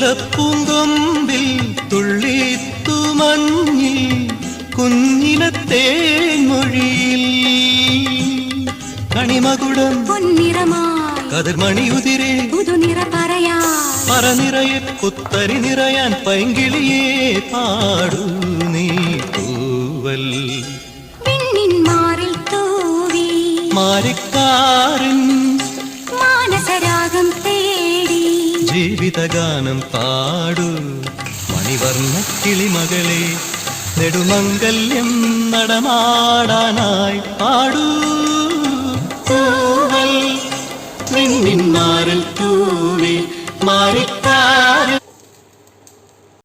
ഓലപ്പൂങ്കൊമ്പിൽ തുള്ളിത്തുമഞ്ഞിൽ കുഞ്ഞിനത്തെ മൊഴിയിൽ കണിമകുടം പൊന്നിറമായി കതിർമണിയുതിരെ പുതുനിറ പറനിറയെ പുത്തരി നിറയാൻ പൈങ്കിളിയെ പാടൂ നീ തൂവൽ മാറിൽ തൂവി മാരിക്കാരൻ മാനസരാഗം തേടി ജീവിതഗാനം പാടൂ മണിവർണ്ണ കിളിമകളെ നെടുമംഗല്യം നടമാടാനായി പാടൂ തൂവൽ മാറിൽ തൂവി മാരിക്കാരൻ